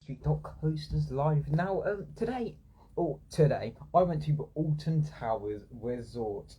Bakerstreet.coasters live. Now, today I went to Alton Towers Resort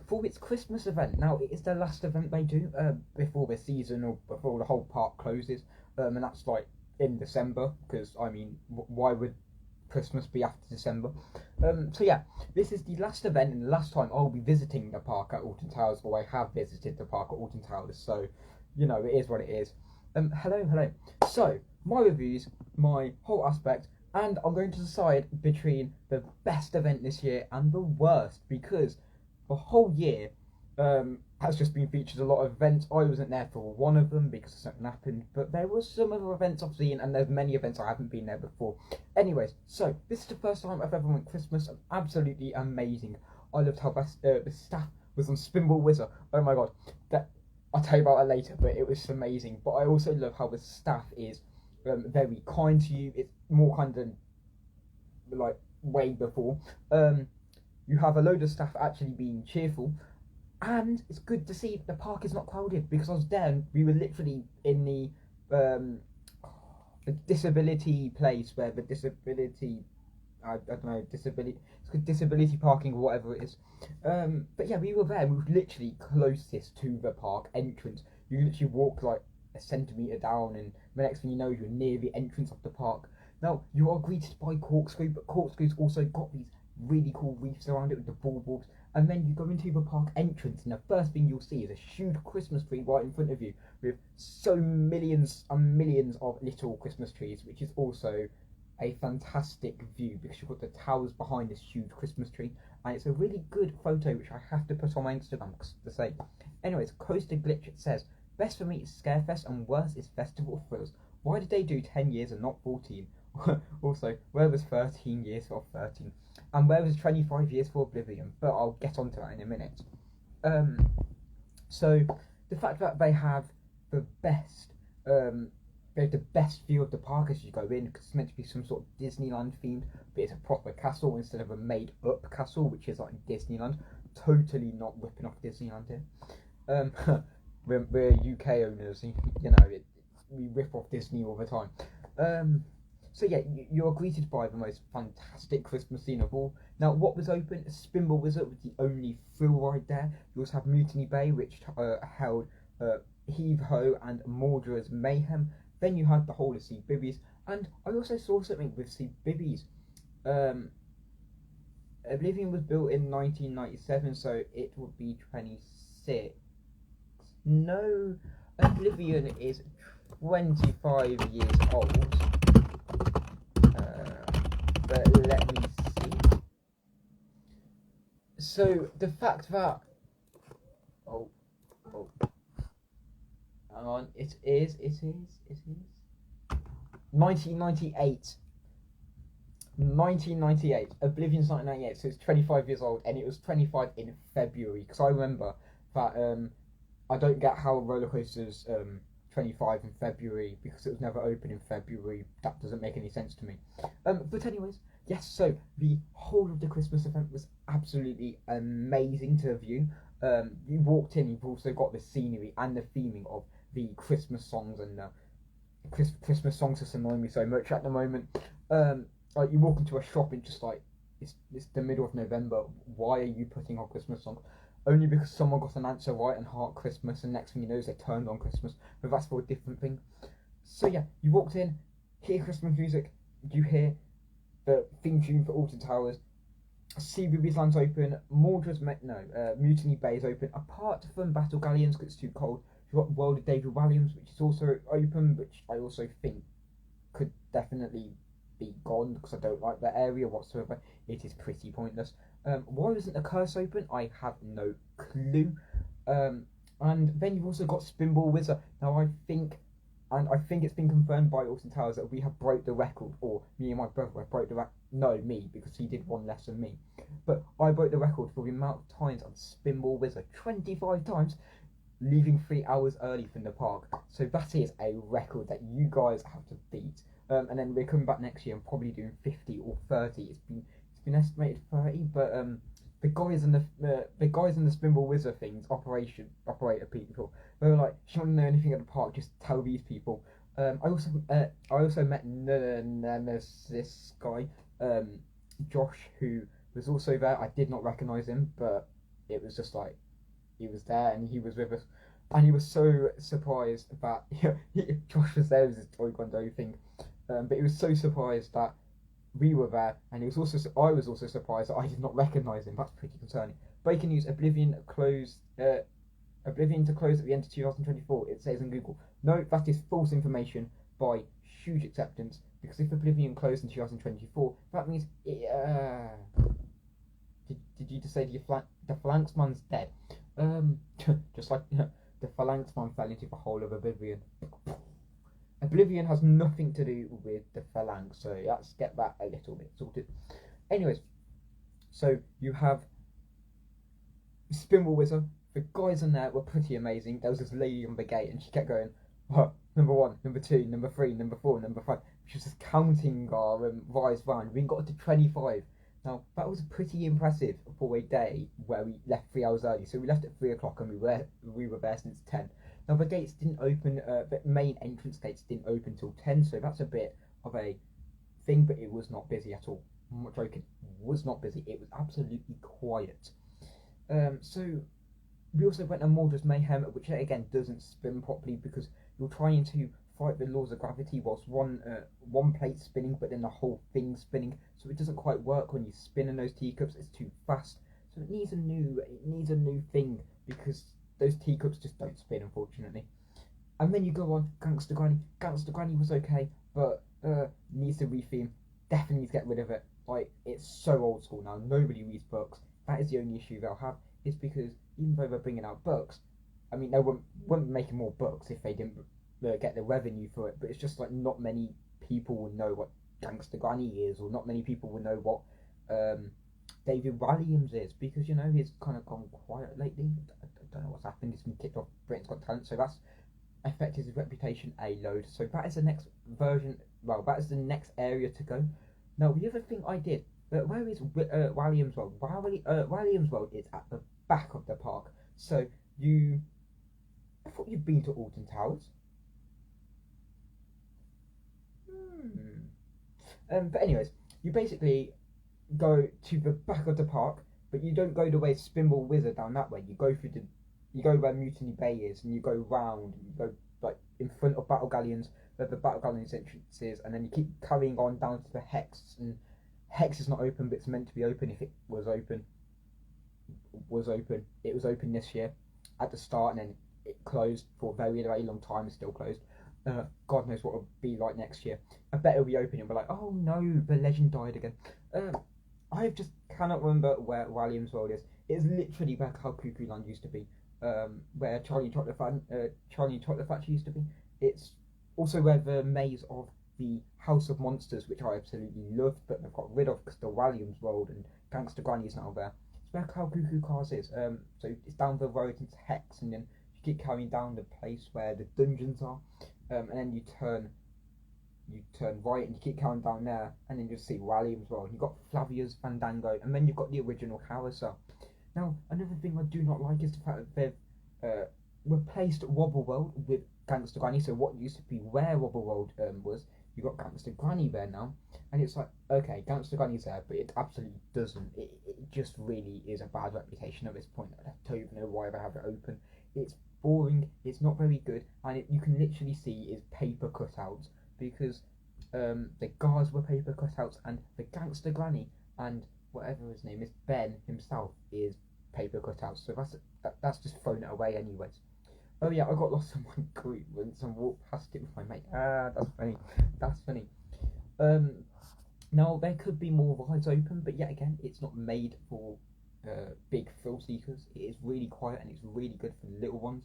for its Christmas event. Now, it is the last event they do before the season or before the whole park closes, and that's like in December because I mean, why would Christmas be after December? So yeah, this is the last event and the last time I'll be visiting the park at Alton Towers, or I have visited the park at Alton Towers. So, you know, it is what it is. Hello. So, my reviews, my whole aspect, and I'm going to decide between the best event this year and the worst, because the whole year has just been featured a lot of events. I wasn't there for one of them because something happened, but there was some other events I've seen, and there's many events I haven't been there before. Anyways, so this is the first time I've ever went Christmas, and absolutely amazing. I loved how the staff was on Spinball Wizard. Oh my god, that I'll tell you about that later, but it was amazing. But I also love how the staff is very kind to you. It's more kind than like way before. You have a load of staff actually being cheerful, and it's good to see the park is not crowded, because I was there and we were literally in the disability place where the disability I don't know, disability, it's called disability parking or whatever it is. But yeah, we were there. We were literally closest to the park entrance. You literally walk like a centimetre down, and the next thing you know, you're near the entrance of the park. Now, you are greeted by Corkscrew, but Corkscrew's also got these really cool reefs around it with the bulbs. And then you go into the park entrance, and the first thing you'll see is a huge Christmas tree right in front of you, with so millions and millions of little Christmas trees, which is also a fantastic view because you've got the towers behind this huge Christmas tree, and it's a really good photo which I have to put on my Instagram to say. Anyways, Coaster Glitch says, best for me is Scarefest and worst is Festival Thrills. Why did they do 10 years and not 14? Also, where was 13 years for 13? And where was 25 years for Oblivion? But I'll get onto that in a minute. So the fact that they have the best view of the park as you go in, because it's meant to be some sort of Disneyland themed, but it's a proper castle instead of a made up castle, which is like Disneyland. Totally not ripping off Disneyland here. We're UK owners, you know, we rip off Disney all the time. So yeah, you're greeted by the most fantastic Christmas scene of all. Now, what was open? Spinball Wizard was the only thrill ride there. You also have Mutiny Bay, which held Heave Ho and Mordra's Mayhem. Then you had the whole of Sea Bibbies, and I also saw something with Sea Bibbies. Oblivion was built in 1997, so it would be 26. No, Oblivion is 25 years old. But let me see. So the fact that hang on, it is 1998. 1998. Oblivion's 1998, so it's 25 years old, and it was 25 in February. Because I remember that I don't get how roller coasters 25 in February, because it was never open in February. That doesn't make any sense to me. But anyways, yes, so the whole of the Christmas event was absolutely amazing to view. You walked in, you've also got the scenery and the theming of the Christmas songs, and Christmas songs just annoy me so much at the moment. Like, you walk into a shop and just like, it's the middle of November, why are you putting on Christmas songs? Only because someone got an answer right and Heart Christmas, and next thing you know is they turned on Christmas, but that's for a different thing. So yeah, you walked in, hear Christmas music, you hear the theme tune for Alton Towers, Sea Bibbies Land's open, Mutiny Bay is open, apart from Battle Galleons because it's too cold. You've got World of David Walliams, which is also open, which I also think could definitely be gone because I don't like that area whatsoever. It is pretty pointless. Why wasn't the Curse open? I have no clue. And then you've also got Spinball Wizard. Now I think it's been confirmed by Alton Towers that we have broke the record, or me and my brother have broke the record. No, me, because he did one less than me. But I broke the record for the amount of times on Spinball Wizard, 25 times, leaving 3 hours early from the park. So that is a record that you guys have to beat. And then we're coming back next year and probably doing 50 or 30. It's been estimated 30, but the guys in the Spinball Wizard things, operator people, they were like, if you want to know anything at the park, just tell these people. I also met Nemesis guy, Josh, who was also there. I did not recognise him, but it was just like he was there and he was with us, and he was so surprised that Josh was there with his Taekwondo thing, but he was so surprised that we were there, and he was also I was also surprised that I did not recognise him. That's pretty concerning. Breaking news: Oblivion closed. Oblivion to close at the end of 2024. It says in Google. No, that is false information by huge acceptance. Because if Oblivion closed in 2024, that means did you just say the Phalanxman's dead? Just like the Phalanxman fell into the hole of Oblivion. Oblivion has nothing to do with the Phalanx, so let's get that a little bit sorted. Anyways, so you have Spinball Wizard. The guys in there were pretty amazing. There was this lady on the gate, and she kept going, oh, number 1, number 2, number 3, number 4, number 5. She was just counting our rise round. We got to 25. Now, that was pretty impressive for a day where we left 3 hours early. So we left at 3 o'clock, and we were there since 10. Now, the gates didn't open, the main entrance gates didn't open till 10, so that's a bit of a thing, but it was not busy at all. I'm not joking. It was not busy. It was absolutely quiet. So we also went on Mordor's Mayhem, which again doesn't spin properly because you're trying to fight the laws of gravity whilst one plate spinning, but then the whole thing spinning. So it doesn't quite work when you spin in those teacups. It's too fast. So it needs a new thing because those teacups just don't spin, unfortunately. And then you go on Gangster Granny. Gangster Granny was okay, but needs to retheme. Definitely needs to get rid of it. Like, it's so old school now. Nobody reads books. That is the only issue they'll have. Is because even though they're bringing out books, I mean, they wouldn't be making more books if they didn't get the revenue for it. But it's just like not many people will know what Gangster Granny is, or not many people will know what David Walliams is, because he's kind of gone quiet lately. I don't know what's happened. He's been kicked off Britain's Got Talent, so that's affected his reputation a load. So that is the next version. Well, that is the next area to go. Now, the other thing I did. Where is Walliams World? Walliams World is at the back of the park. So I thought you'd been to Alton Towers. But anyways, you basically go to the back of the park, but you don't go the way Spinball Wizard down that way. You go where Mutiny Bay is, and you go round. And you go like in front of Battle Galleons, where the Battle Galleons entrance is, and then you keep carrying on down to the Hex. And Hex is not open, but it's meant to be open. If it was open, it was open this year at the start, and then it closed for a very, very long time. It's still closed. God knows what it'll be like next year. I bet it'll be open and we're like, oh no, the legend died again. I just cannot remember where Walliams World is. It's literally where Cal Cuckoo Land used to be, where Charlie Chocolate Factory used to be. It's also where the maze of the House of Monsters, which I absolutely loved, but they've got rid of because the Walliams World and Gangster Granny is now there. It's where Cal Cuckoo Cars is. So it's down the road into Hex, and then you keep carrying down the place where the dungeons are, and then you turn right and you keep carrying down there, and then you see Walliams World. You've got Flavia's Fandango, and then you've got the original Carousel. Now, another thing I do not like is the fact that they've replaced Wobble World with Gangster Granny. So what used to be where Wobble World was, you got Gangster Granny there now, and it's like, okay, Gangster Granny's there, but it absolutely doesn't. It just really is a bad reputation at this point. I don't even know why they have it open. It's boring. It's not very good, and you can literally see is paper cutouts because the guards were paper cutouts, and the Gangster Granny and whatever his name is, Ben himself, is paper cutouts. So that's just thrown it away anyways. Oh yeah, I got lost in my group and some walked past it with my mate. That's funny. That's funny. Now there could be more rides open, but yet again, it's not made for big thrill seekers. It is really quiet and it's really good for the little ones.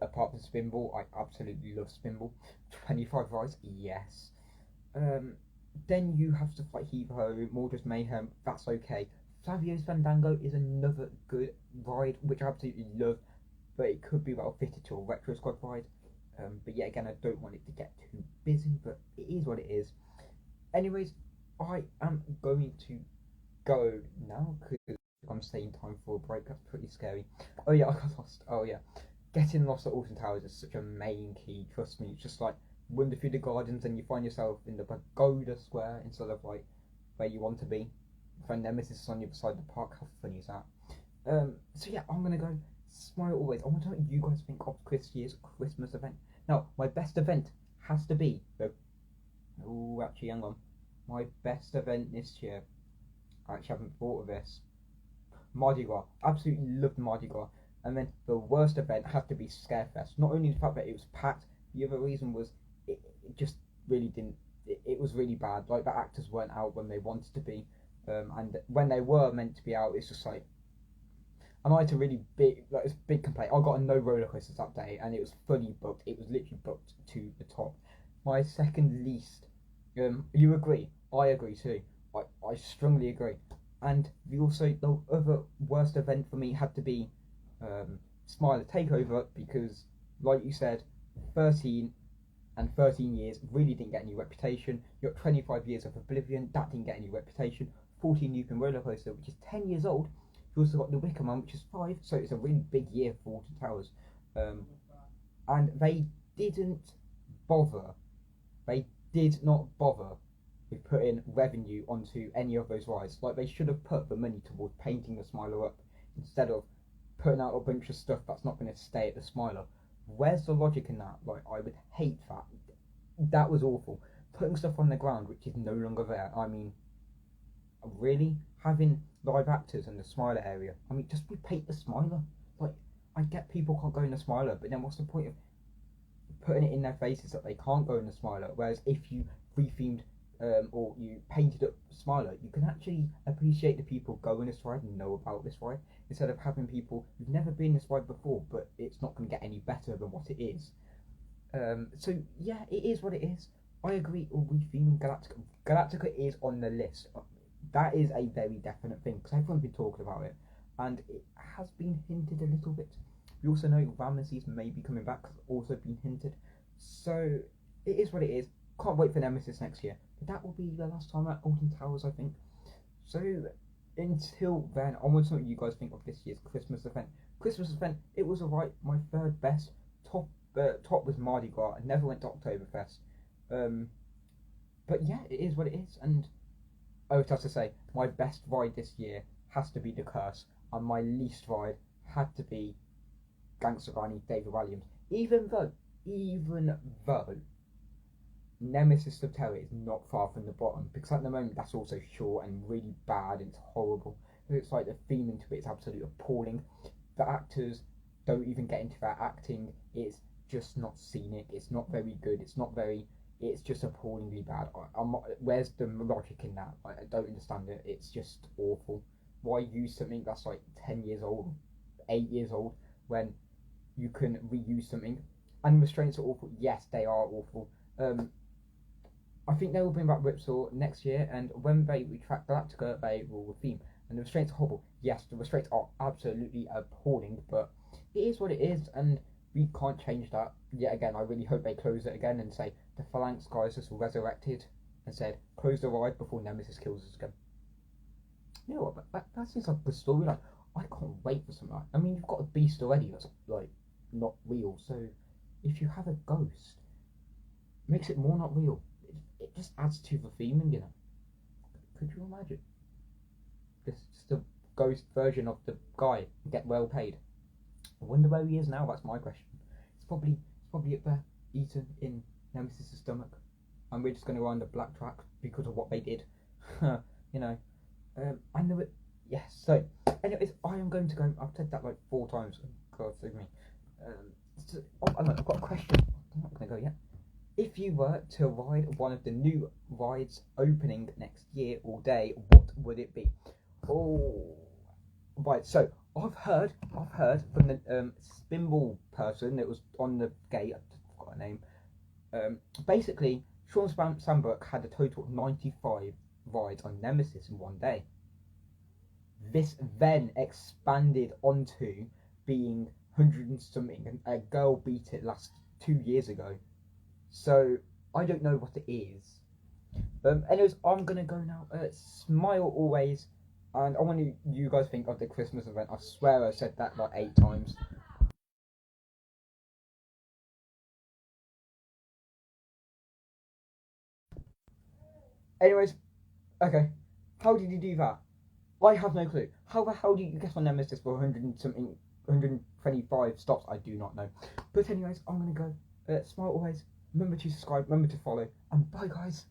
Apart from Spinball, I absolutely love Spinball. 25 rides, yes. Then you have stuff like Heave Ho, Mordor's Mayhem, that's okay. Flavio's Fandango is another good ride, which I absolutely love, but it could be well fitted to a Retro Squad ride. But yet again, I don't want it to get too busy, but it is what it is. Anyways, I am going to go now, because I'm saying time for a break. That's pretty scary. Oh yeah, I got lost. Oh yeah. Getting lost at Alton Towers is such a main key, trust me. It's just like, wander through the gardens and you find yourself in the pagoda square instead of like where you want to be. Friend Nemesis is on the other side of the park. How funny is that? So yeah, I'm gonna go Smile Always. I want to know what you guys think of this year's Christmas event. Now, my best event has to be the. Oh, actually, hang on. My best event this year. I actually haven't thought of this. Mardi Gras. Absolutely loved Mardi Gras. And then the worst event had to be Scarefest. Not only the fact that it was packed, the other reason was it just really didn't. It was really bad. Like the actors weren't out when they wanted to be, and when they were meant to be out, it's just like. And I had a really big complaint. I got a no roller coasters that day, and it was fully booked. It was literally booked to the top. My second least. You agree? I agree too. I strongly agree. And the other worst event for me had to be Smiler Takeover because, like you said, 13 and 13 years really didn't get any reputation. You got 25 years of Oblivion, that didn't get any reputation. 14 Yukon Roller Coaster, which is 10 years old. You also got the Wicker Man, which is 5, so it's a really big year for Alton Towers. And they didn't bother. They did not bother with putting revenue onto any of those rides. Like they should have put the money towards painting the Smiler up instead of putting out a bunch of stuff that's not going to stay at the Smiler. Where's the logic in that? Like I would hate that. That was awful. Putting stuff on the ground which is no longer there. I mean, really having live actors in the Smiler area. I mean, just repaint the Smiler. Like I get people can't go in the Smiler, but then what's the point of putting it in their faces that they can't go in the Smiler? Whereas if you rethemed or you painted up Smiler, you can actually appreciate the people going this ride and know about this ride instead of having people who've never been this ride before, but it's not going to get any better than what it is. So yeah, it is what it is. I agree. Or retheming Galactica. Galactica is on the list. That is a very definite thing because everyone's been talking about it, and it has been hinted a little bit. We also know Ramesses may be coming back. Also been hinted. So it is what it is. Can't wait for Nemesis next year. But that will be the last time at Alton Towers, I think. So until then, I want to know what you guys think of this year's Christmas event. Christmas event, it was alright. My third best. Top was Mardi Gras. I never went to Oktoberfest. But yeah, it is what it is. And I would have to say, my best ride this year has to be The Curse. And my least ride had to be Gangster Granny, David Williams. Even though Nemesis of Terror is not far from the bottom, because at the moment that's also short and really bad and it's horrible. It's like the theme into it is absolutely appalling. The actors don't even get into their acting. It's just not scenic. It's not very good. It's just appallingly bad. Where's the logic in that? I don't understand it. It's just awful. Why use something that's like 10 years old, 8 years old, when you can reuse something? And restraints are awful. Yes, they are awful. I think they will bring back Ripsaw next year, and when they retract Galactica, they will theme. And the restraints are horrible. Yes, the restraints are absolutely appalling, but it is what it is, and we can't change that. Yet again, I really hope they close it again and say the Phalanx guys just resurrected and said close the ride before Nemesis kills us again. You know what? That seems like a good storyline. I can't wait for something like. I mean, you've got a beast already that's like not real, so if you have a ghost, it makes it more not real. It just adds to the theming, you know. Could you imagine? Just a ghost version of the guy and get well paid. I wonder where he is now. That's my question. It's probably up there, eaten in Nemesis' stomach, and we're just going to go on the black track because of what they did. You know. I know it. Yes. So, anyways, I am going to go. I've said that like 4 times. God save me. I've got a question. I'm not going to go yet. If you were to ride one of the new rides opening next year all day, what would it be? Oh, right. So I've heard from the spinball person that was on the gate. I forgot her name. Basically, Sean Sandbrook had a total of 95 rides on Nemesis in one day. This then expanded onto being 100 and something, and a girl beat it last 2 years ago. So I don't know what it is. Anyways, I'm gonna go now. Smile always, and I want you guys think of the Christmas event. I swear I said that like 8 times. Anyways, okay. How did you do that? I have no clue. How the hell do you guess my nemesis for 100 and something, 125 stops? I do not know. But anyways, I'm gonna go. Smile always. Remember to subscribe. Remember to follow. And bye, guys.